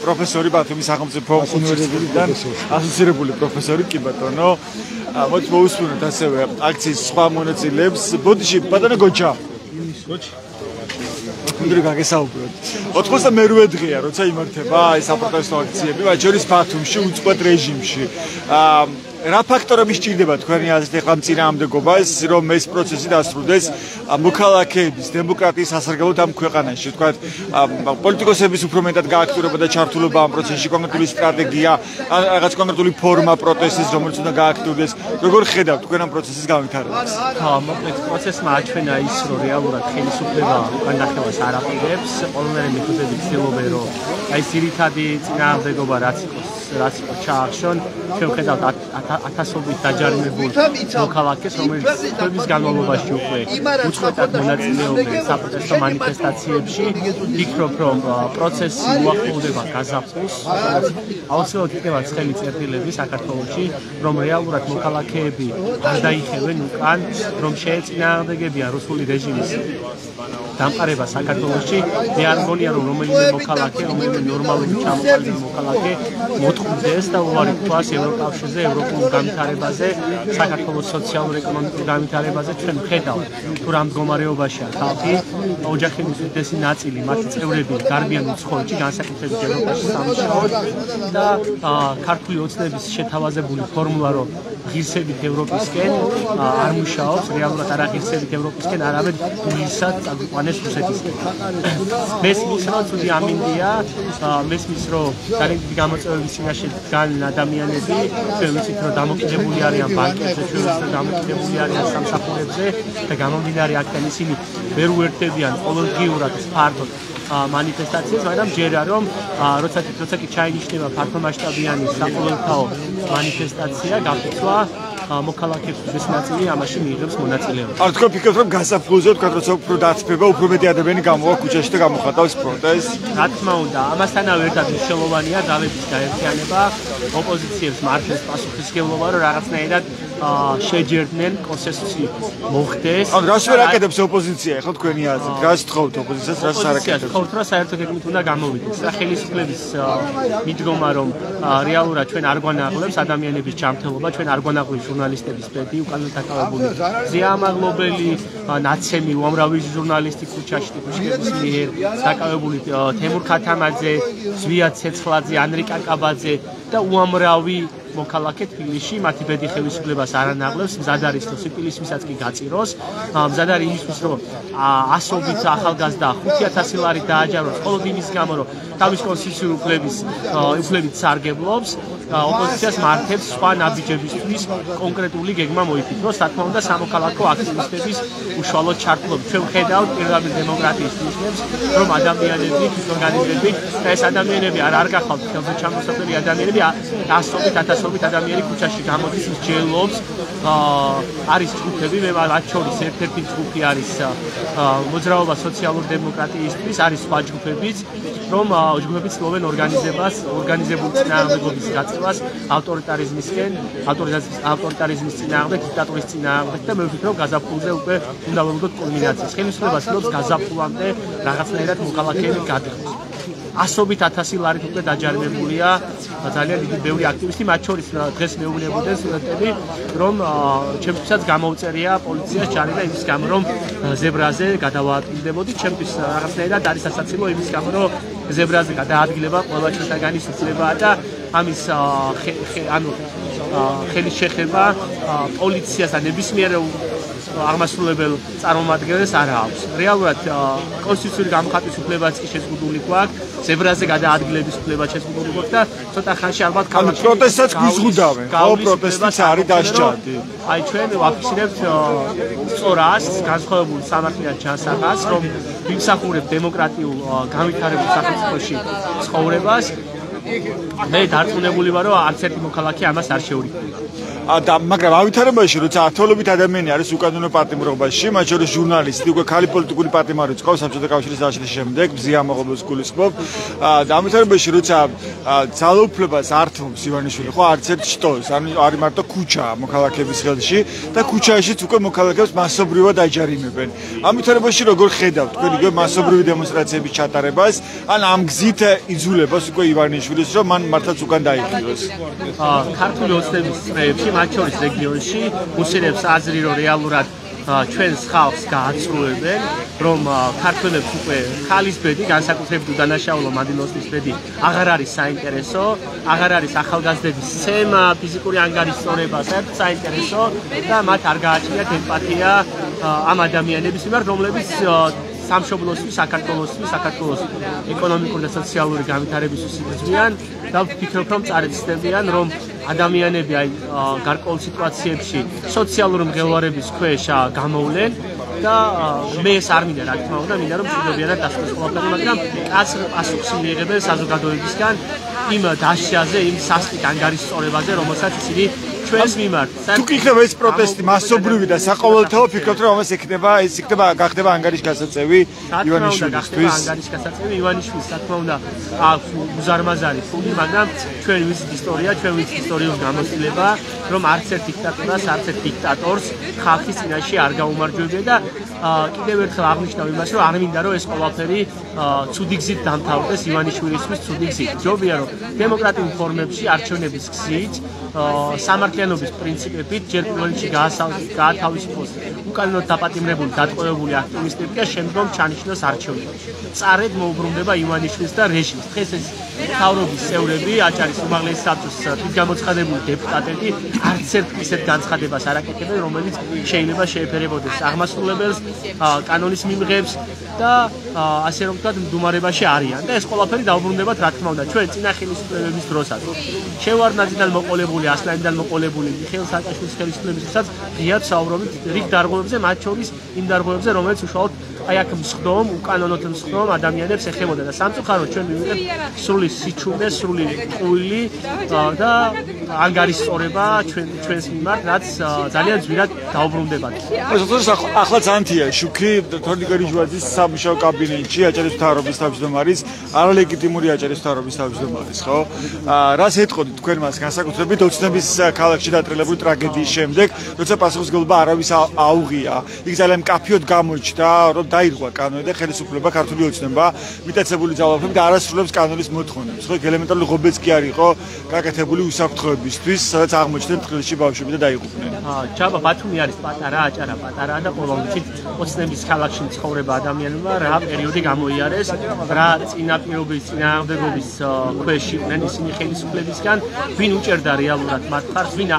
პროფესორი ბათუმის სახელმწიფო უნივერსიტეტიდან, ასოცირებული პროფესორი, კი ბატონო. მოდი მოусმინოთ ასევე აქციის სხვა მონაწილეებს. ბოდიში ბატონო გოჩა. უნდა გაგესაუბროთ. 98 დღეა, როცა იმართება ეს საპროტესტო აქციები, მათ შორის ბათუმში უწყვეტ რეჟიმში. რა ფაქტორები სჭირდება თქვენი აზრით ახლა წინააღმდეგობას, რომ ეს პროცესი დასრულდეს მოქალაქეების დემოკრატიის სასარგებლოდ ამ ქვეყანაში, თქვა პოლიტიკოსების უფრო მეტად გააქტიურება და ჩართულობა ამ პროცესში, კონკრეტული სტრატეგია, რაღაც კონკრეტული ფორმა პროტესტის, რომელიც უნდა გააქტიურდეს. როგორ ხედავთ თქვენ ამ პროცესის განვითარებას? მოკლედ პროცესმა აჩვენა ის, რომ რეალურად ხელისუფლება განახილვას არ აპირებს, ყველანაირი მეთოდებით ცდილობენ, რომ აი ძირითადი წინააღმდეგობა რაც იყოს რაც ჩაახშონ, ჩვენ ხედავთ ათასობით დაჯარიმებულ მოქალაქეს, რომელიც წლების განმავლობაში უკვე უწყვეტად მონაწილეობენ საპროტესტო მანიფესტაციებში. ვფიქრობ, რომ პროცესი უახლოვდება გაზაფხულს, აუცილებლად იქნება ცხელი წერტილები საქართველოში, რომ რეალურად მოქალაქეები არ დაიხევენ უკან, რომ შეეწინააღმდეგებიან რუსული რეჟიმის დამყარება საქართველოში. მე არ მგონია, რომ რომელიმე მოქალაქე, რომელიმე ნორმალური ჩამოყალიბებული მოქალაქე მოთხოვდეს და უარი თქვას ევროკავშირზე, ევროპულ განვითარებაზე, საქართველოს სოციალურ-ეკონომიკურ განვითარებაზე. ჩვენ ვხედავთ, თუ რა მდგომარეობაშია ხალხი, ოჯახების უდიდესი ნაწილი, მათი წევრები გარბიან უცხოეთში, განსაკუთრებით ევროპაში სამუშაოდ და ქართული ოცნების შეთავაზებული ფორმულა, რომ ღირსებით ევროპისკენ არ მუშაობს, რეალურად არ აღირსებით ევროპისკენ, არამედ გულისად წაგვიყვანეს რუსეთისკენ. მესმის, რომ ცუდი ამინდია, მესმის, რომ ძალიან დიდი გამოწვევების წინაშე დგანან ადამიანები, ჩვენ ვიცით, რომ დამოკიდებული არიან ბანკებზე, ჩვენ ვიცით, რომ დამოკიდებული არიან სამსახურებზე და გამომდინარე აქედან ისინი ვერ უერთდებიან ყოველდღიურად ფართოდ მანიფესტაციას, მაგრამ ჯერა რომ როცა კი ჩაინიშნება ფართომასშტაბიანი საყოველთაო მანიფესტაცია, გაფიცვა მოქალაქეების ნაწილი ამაში მიიღებს მონაწილეობას. არ თქვენ ფიქრობთ, რომ გასაფხულზე თქვენ როცა უფრო დაცბება, უფრო მეტი ადამიანი გამოვა ქუჩაში და გამოხატავს პროტესტს? რა თქმა უნდა, ამასთანავე ერთად მნიშვნელოვანია ძალების გაერთიანება, ოპოზიციებს მართლაც პასუხისმგებლობა, რომ რაღაცნაირად შეჯერდნენ კონსენსუსი მოხდეს. ან რას ვერ აკეთებს ოპოზიცია, ხო თქვენი აზრით? რას თხოვთ ოპოზიციას, რას არ აკეთებს? თხოვთ, რომ საერთო გეგმით უნდა გამოვიდეს. და ხელისუფლების მიდგომა, რომ რეალურად ჩვენ არ გვანაღლებს ადამიანების ჯანმრთელობა, ჩვენ არ გვანაღლებს ჟურნალისტების ბედი, უკანონო დაკავებული ზეამაღლობელი ნაცემი უამრავი ჟურნალისტი ქუჩაში ტიპუშკების მიერ დაკავებული თემურ ქათამაძე, ზვია ცეცხლაძე, ანრი კაკაბაძე და უამრავი მოქალაქე თბილისში მათი ბედი ხელისუფლებას არ ანაღლებს, მზად არის რომ სიკვდილისმისაც კი გაწიროს, მზად არის იმისთვის რომ ასობით ახალგაზრდა 5000 ლარი დააჯაროს მხოლოდ იმის გამო რომ თავის კონსტიტუციურ უფლებით სარგებლობს, ოპოზიციას მართებს სხვა ნაბიჯებისთვის კონკრეტული გეგმა მოიფიქროს, რა თქმა უნდა სამოქალაქო აქტივისტების უშუალოდ ჩართულობით. ჩვენ ვხედავთ პირდაპირ დემოკრატიის ნიშნებს, რომ ადამიანები, ორგანიზმები და ეს ადამიანები არ გახავთ ხელზე ჩამოსახველი ადამიანები, ასობით ადამიანი ქუჩაში გამოდის, მსჯელობს, არის ჯგუფები, მე მათ შორის ერთ-ერთი ჯგუფი არის მოძრაობა სოციალურ-დემოკრატიისთვის, არის სხვა ჯგუფებიც, რომ ჯგუფები ცდილობენ ორგანიზებულ წინააღმდეგობის გაწევას ავტორიტარიზმის წინააღმდეგ, დიქტატურის წინააღმდეგ და მე ვფიქრობ, გაზაფხულზე უკვე უნდა ველოდოთ კულმინაციას. ხელისუფლება ცდილობს გაზაფხულამდე რაღაცნაირად მოქალაქეები გადახოს. 100,000 ლარით უკვე დაჯარიმებულია ძალიან დიდი ბევრი აქტივისტი, მათ შორის დღეს მეუბნებოდნენ სტუდენტები, რომ ჩემთვისაც გამოუწერია პოლიციას ჯარი და იმის გამო, რომ ზებრაზე გადავაადგილდებოდი, ჩემთვის რაღაცნაირად არის სასაცილო იმის გამო, რომ ზებრაზე გადაადგილება ყველა ჩვენთაგანის უფლებაა და ამის ხელის შეხება პოლიციას და ნებისმიერ აღმასრულებელ წარმომადგენელს არ აქვს. რეალურად კონსტიტუციური გამოხატვის უფლებაც კი შეზღუდული გვაქვს, ზებრაზე გადაადგილების უფლებაც შეზღუდული გვაქვს და ცოტა ხანში ალბათ ქალაქში პროტესტსაც გვიზღუდავენ. ხო, პროტესტიც არის დასჯადი. აი ჩვენ ვაფიქსირებთ სწორას, განსხვავებულ სამართლიან ჩანსახას, რომ ვიმსახურებთ დემოკრატიულ განვითარებულ სახელმწიფოში ცხოვრებას. მე დარწმუნებული ვარ, რომ არც ერთი მოქალაქე ამას არ შეურიგდება. მაგრამ ავითარებაში, როცა ათეულობით ადამიანი არის უკანონო პატიმრობაში, მათ შორის ჟურნალისტი, უკვე ქალი პოლიტიკური პატიმარი წავს საბჭოთა კავშირის დაშლის შემდეგ, ზეამაღლებს გულისხმობ. და ავითარებაში, როცა ძალაუფლებას ართმობს ივანიშვილი, ხო, არც ერთ შტოს, არის მარტო ქუჩა მოქალაქეების ხელში და ქუჩაშიც უკვე მოქალაქეებს მასობრივად აჯარიმებენ. ავითარებაში როგორ ხედავთ თქვენ იგივე მასობრივი დემონსტრაციების ჩატარებას, ან ამ გზით იძულებას უკვე ივანიშვილის, რომ მან მართლაც უკან დაიხიოს? ქართული ოცნების წრეებში, მათ შორის რეგიონში, უსირებს აზრი, რომ რეალურად ჩვენს ხალხს გააცრუებენ, რომ ქართველებს უკვე ხალის ბედი, განსაკუთრებით უდანაშაულო მადინოსნის ბედი აღარ არის საინტერესო, აღარ არის ახალგაზრდების სცემა, ფიზიკური ანგარის სწორება, საერთოდ საინტერესო და მათ არ გააჩნიათ ემპათია ამ ადამიანების მიმართ, რომლებიც სამშობლოსთვის, საქართველოს ეკონომიკური და სოციალური განვითარებისთვის იბრძვიან და ვფიქრობ, რომ წარეცდებიან, რომ ადამიანები აი გარკვეულ სიტუაციებში სოციალური მღელვარების ქვეშ გამოვლენ და მე ეს არ მინდა, რა თქმა უნდა, მინდა რომ შეგებიანად დასწროს ყველაფერი, მაგრამ კაც პასუხს მიიღებენ საზოგადოებისგან იმ დასჯაზე, იმ სასტიკ ანგარიშწორებაზე, რომელსაც ისინი ჩვენს მიმართ. თუ იქნება ეს პროტესტი მასობრივი და საყოველთაო, ფიქრობთ რომ ამას გახდება ანგარიშგასაწევი ივანიშვილისთვის? ანგარიშგასაწევი ივანიშვილის, რა თქმა უნდა, აქვს უზარმაზარი ფული, მაგრამ ჩვენ ვიცით ისტორია, ჩვენ ვიცით ისტორიული გამოცდილება, რომ არც ერთ დიქტატურას, არც ერთ დიქტატორს ხალხის წინაშე არ გაუმარჯვებია და კიდევ ერთხელ აღნიშნავ იმას, რომ არ მინდა რომ ეს ყველაფერი ცუდი გზით დამთავრდეს ივანიშვილისთვის ცუდი გზით. ჯობია რომ დემოკრატიულ ფორმებში არჩევნების გზით სამართლიანობის პრინციპებით ჯერ პირველ რიგში გაათავისუფლოს უკანონოდ დაპატიმრებული დატყვევებული აქტივისტები და შემდგომ ჩანიშნოს არჩევნებში. წარედ მოუბრუნდება ივანიშვილს და რეჟიმს. დღეს ეს მთავრობის წევრები, აჭარის უმაღლესი საბჭოს თვითგამოცხადებული დეპუტატები არც ერთ ისეთ განცხადებას არ აკეთებენ, რომელიც შეიძლება შეეფერებოდეს აღმასრულებელს, კანონის მიმღებს და ასე რომ ვთქვათ, მდგომარეობაში არიან და ეს ყველაფერი დაუბრუნდებათ, რა თქმა უნდა, ჩვენ წინა ხელისუფლებების დროსაც. შევარდნაძიდან მოყოლებული, ასლანიდან მოყოლებული მიხეილ სააკაშვილის ხელისუფლებისთვისაც ღიად საუბრობთ რიგ დარღვევებზე, მათ შორის იმ დარღვევებზე, რომელიც უშუალოდ აი აქ მსხდომ, უკანონოდ მსხდომ ადამიანებს ეხებოდა და სამწუხაროდ ჩვენ მივიღეთ სრული სიჩუმე, სრული ყუილი და ანგარიშწორება ჩვენს მიმართ, რაც ძალიან ძვირად დაუბრუნდებათ. ახლა ზანთია შუქი თორნიკე რიჟვაძის სამუშაო კაბინეტში აჭარის მთავრობის თავმჯდომარის, არალეგიტიმური აჭარის მთავრობის თავმჯდომარის, ხო? რას ეტყოდით თქვენ მას განსაკუთრებით ოცნების ქალაქში დატრილებული ტრაგედიის შემდეგ, როცა პასუხისმგებლობა არავის აუღია. იქ ძალიან მკაფიოდ გამოჩნდა, რომ დაირღვა კანონი და ხელისუფლება ქართული ოცნება მიტაცებული ძალაუფლებით არ ასრულებს კანონის მოთხოვნებს. ხო, ელემენტარული ღობეც კი არ იყო გაკეთებული უსაფრთხოებისთვის, სადაც აღმოჩნდნენ ტყილში ბავშვები და დაიღუპნენ. ჩაბა ბათუმი არის პატარა აჭარა, პატარაა და ყველა ვიცით ოცნების ქალაქში მცხოვრება ადამიანებმა რა პერიოდი გამოიარეს, რა წინაპირობის, წინააღმდეგობის ქვეშ იყვნენ ისინი ხელისუფლებისგან, ვინ უჭერდა რეალურად მათ ხარს, ვინ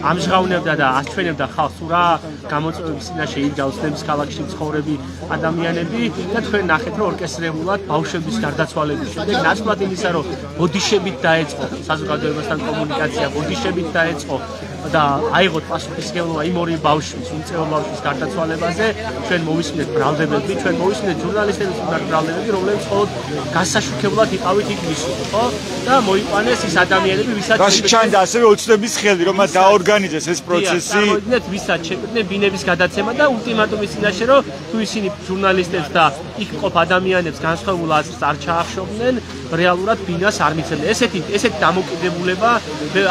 ამჟღავნებდა და აჩვენებდა ხალხს რა გამოწვევების წინაშე იდგა ოცნების ქალაქში მცხოვრები ადამიანები და თქვენ ნახეთ რომ ორკესტრირებულად ბავშვების გარდაცვალების შემდეგ ნაცვლად იმისა რომ ბოდიშებით დაეწყო საზოგადოებასთან კომუნიკაცია, ბოდიშებით დაეწყო და აიღოთ პასუხისმგებლობა იმ ორი ბავშვის, უმწეო ბავშვის გარდაცვალებაზე, ჩვენ მოვისმინეთ ბრალდებები, ჩვენ მოვისმინეთ ჟურნალისტების ბრალდებები, რომლებიც მხოლოდ გასაშუქებლად იყავით იქ მისული, ხო? და მოიყვანეს ის ადამიანები, ვისაც რაში ჩანდა ასევე ოცნების ხელი, რომ მათ დაორგანიზეს ეს პროცესი. წარმოიდგინეთ, ვისაც შეკვდნენ ბინების გადაცემა და ულტიმატუმის წინაშე, რომ თუ ისინი ჟურნალისტებს და იქ მყოფ ადამიანებს განსხვავებულ აზრს არ ჩაახშობდნენ, რეალურად ბინას არ მიცემდნენ. ესეთი დამოკიდებულება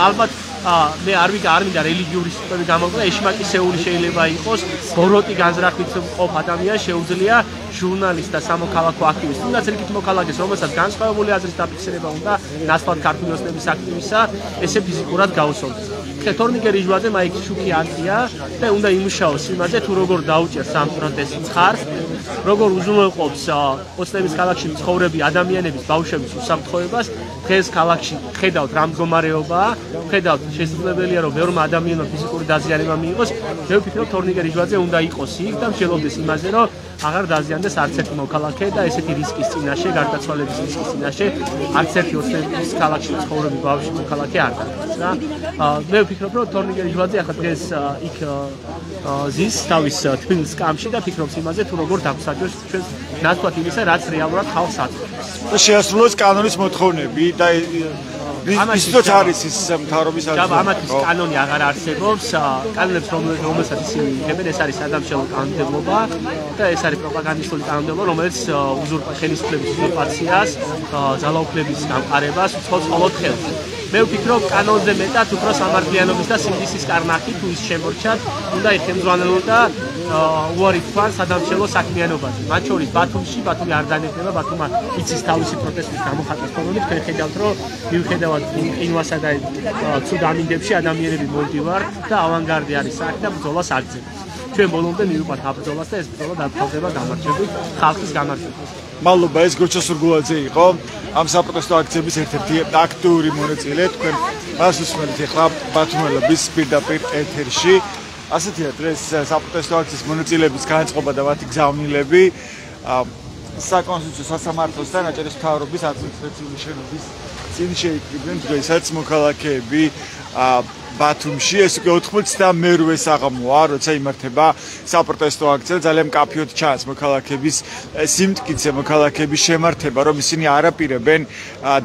ალბათ მე არ მინდა რელიგიური სიტყვები გამოვიდა, ეშმაკისეული შეიძლება იყოს, ბოროტი განზრახვით მყოფ ადამიანს შეუძლია ჟურნალისტ და სამოქალაქო აქტივისტ, თუნდაც რიგით მოქალაქეს, რომელსაც განსხვავებული აზრის დაფიქსირება უნდა ნაცვლად ქართული ოცნების აქტივისტსა, ესე ფიზიკურად გაუსწორდეს. თორნიკე რიჟვაძემ აი შუქი არტია და უნდა იმუშაოს იმაზე, თუ როგორ დაუჭერს ამ პროტესტს ცხარს, როგორ უზრუნველყოფს ოცნების ქალაქში მცხოვრები ადამიანების, ბავშვების უსაფრთხოებას. დღეს ქალაქში ხედავთ რა მდგომარეობაა, ხედავთ შესაძლებელია რომ ბევრმა ადამიანმა ფიზიკური დაზიანება მიიღოს. მე ვფიქრობ თორნიკე რიჟვაძე უნდა იყოს იქ და მსჯელობდეს იმაზე, რომ აღარ დაზიანდეს არც ერთი მოქალაქე და ესეთი რისკის წინაშე, გარდაცვალების რისკის წინაშე არც ერთი ოცნების ქალაქში მცხოვრები ბავშვი მოქალაქე არ დადგას რა. მე ვფიქრობ რომ თორნიკე რიჟვაძე ახლა დღეს იქ ზის თავის თბილ სკამში და ფიქრობს იმაზე, თუ როგორ დაგვსაჯოს ჩვენს ნაცვლად იმისა, რაც რეალურად ხალხს აწევს. შეასრულოს კანონის მოთხოვნები და ისიც არის ის მთავრობის აზრი. ამათ ის კანონი აღარ არსებობს. კანონებს რომელსაც ისინი იღებენ, ეს არის სადამშრალო კანონმდებლობა და ეს არის პროპაგანდისტული კანონმდებლობა, რომელიც ხელისუფლების უზურპაციას, ძალაუფლების გამყარებას უცხოს მხოლოდ ხელს. მე ვფიქრობ კანონზე მეტად უფრო სამართლიანობის და სინდისის კარნახი თუ ის შემორჩათ, უნდა იხელმძღვანელობა უარი თქვა სადამშრალო საქმიანობაზე. მათ შორის ბათუმში, ბათუმი არ დანებდება, ბათუმა იცის თავისი პროტესტის გამოხატვის ფორმები, თქვენ ხედავთ, რომ მიუხედავად ყინვასა და ცუდ ამინდებში ადამიანები მოვდივართ და ავანგარდი არის აქ და ბრძოლას აგრძელებს. ჩვენ ბოლომდე მივიყვანთ ამ ბრძოლას და ეს ბრძოლა დამთავრდება გამარჯვებით, ხალხის გამარჯვებით. მადლობა, ეს გორჩა სურგულაძე იყო ამ საპროტესტო აქციების ერთ-ერთი აქტიური მონაწილე. თქვენ მას უსმენთ ახლა ბათუმელების პირდაპირ ეთერში. ასეთია დღეს საპროტესტო აქციის მონაწილეების განწყობა და მათი გზავნილები საკონსტიტუციო სასამართლოსთან აჭარის მთავრობის ადმინისტრაციული შენობის წინ შეიკრიბნენ დღესაც მოქალაქეები ბათუმში. ეს უკვე 92 საღამოა, როცა იმართება საპროტესტო აქცია. ძალიან მკაფიოდ ჩანს მოქალაქეების სიმტკიცე, მოქალაქეების შემართება, რომ ისინი არ აპირებენ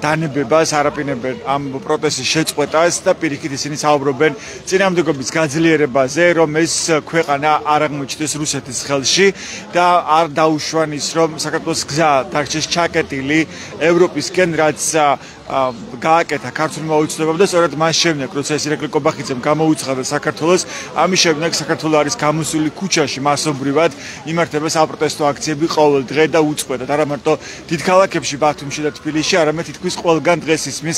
დანებებას, არ აპირებენ ამ პროტესტის შეწყვეტას და პირიქით ისინი საუბრობენ წინააღმდეგობის გაძლიერებაზე, რომ ეს ქვეყანა არ აღმოჩნდეს რუსეთის ხელში და არ დაუშვან ის, რომ საქართველოს გზა დარჩეს ჩაკეტილი ევროპისკენ, რაც გააკეთა ქართულმა უცნობამ და სწორედ მას შემდეგ, როცა ეს ირაკლი კობახიძემ გამოუცხადა საქართველოს, ამის შემდეგ საქართველოს არის გამოსული ქუჩაში მასობრივად იმართება საპროტესტო აქციები ყოველ დღე და უწყვეტად. არა მარტო დიდ ქალაქებში, ბათუმში და თბილისში, არამედ თითქმის ყველგან დღეს ისმის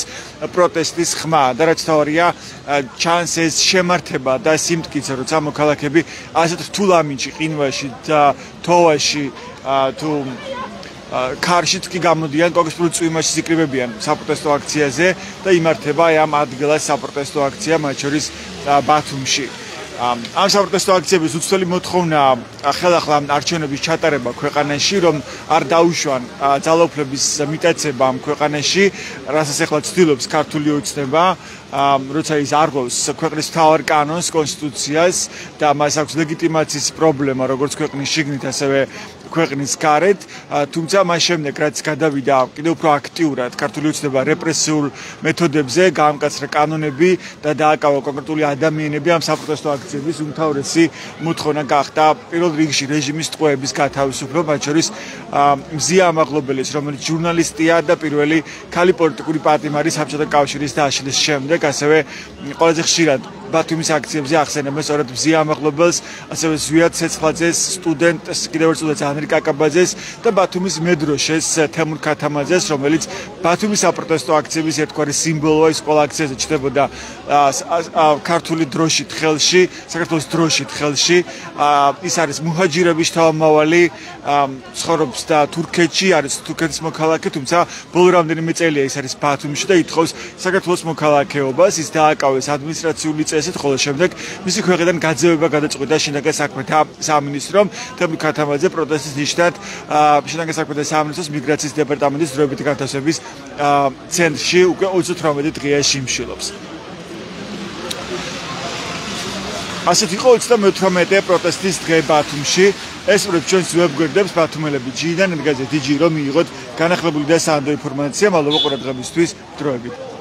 პროტესტის ხმა და რაც თავარია, ჩანს ეს შემართება და სიმტკიცე, როცა მოქალაქეები ასეთ რთულ ამინდში, ყინვაში და თოვაში თუ ქარშიც კი გამოდიან, კონკრეტულ წვიმაში იკრიბებიან საპროტესტო აქციაზე და იმართება ამ ადგილას საპროტესტო აქცია, მათ შორის ბათუმში. ამ საპროტესტო აქციების უცვლელი მოთხოვნაა ხელახლა არჩევნების ჩატარება ქვეყანაში, რომ არ დაუშვან ძალაუფლების მიტაცება ამ ქვეყანაში, რასაც ახლა ცდილობს ქართული ოცნება, როცა ის არღავს ქვეყნის მთავარ კანონს, კონსტიტუციას და მას აქვს ლეგიტიმაციის პრობლემა, როგორც ქვეყნის შიგნით, ასევე ქვეყნის გარეთ, თუმცა მას შემდეგ რაც გადავიდა კიდევ უფრო აქტიურად ქართული ოცნება რეპრესიულ მეთოდებზე, გაამკაცრა კანონები და დააკავა კონკრეტული ადამიანები, ამ საპროტესტო აქციების უმთავრესი მოთხოვნა გახდა პირველ რიგში რეჟიმის ტყვეების გათავისუფლება, მათ შორის მზია ამაღლობელის, რომელიც ჟურნალისტია და პირველი ქალი პოლიტიკური პატიმარი საბჭოთა კავშირის დაშლის შემდეგ, ასევე ყველაზე ხშირად ბათუმის აქციებზე ახსენებენ სწორედ მზია ამაღლობელს, ასევე ზვიად ცეცხლაძეს, სტუდენტს, კიდევ ერთ სტუდენტს ანრი კაკაბაძეს და ბათუმის მედროშეს თემურ ქათამაძეს, რომელიც ბათუმის საპროტესტო აქციების ერთგვარი სიმბოლოა. ის ყველა აქციაზე ჩნდებოდა ქართული დროშით ხელში, საქართველოს დროშით ხელში. ის არის მუჰაჯირების თავმავალი, ცხოვრობს და თურქეთში, არის თურქეთის მოქალაქე, თუმცა ბოლო რამდენიმე წელია ის არის ბათუმში და ითხოვს საქართველოს მოქალაქეობას. ის დააკავეს ადმინისტრაციული წესით, ხოლო შემდეგ მისი ქვეყნიდან გაძევება გადაწყვიტა შინაგან საქმეთა სამინისტრომ. თემურ ქათამაძე პროტესტის ნიშნად შინაგან საქმეთა სამინისტროს მიგრაციის დეპარტამენტის დროებითი განთავსების ცენტრში უკვე 38 დღეა სიმშილობს. ასეთ იყო 38 პროტესტის დღე ბათუმში. ეს ჩვენს ვებგვერდებს ბათუმელები ჯიდან, ენგაზე დიჯი რომ მიიღოთ განახლებული და სანდო ინფორმაცია, მადლობა ყურადღებისთვის, დროებით.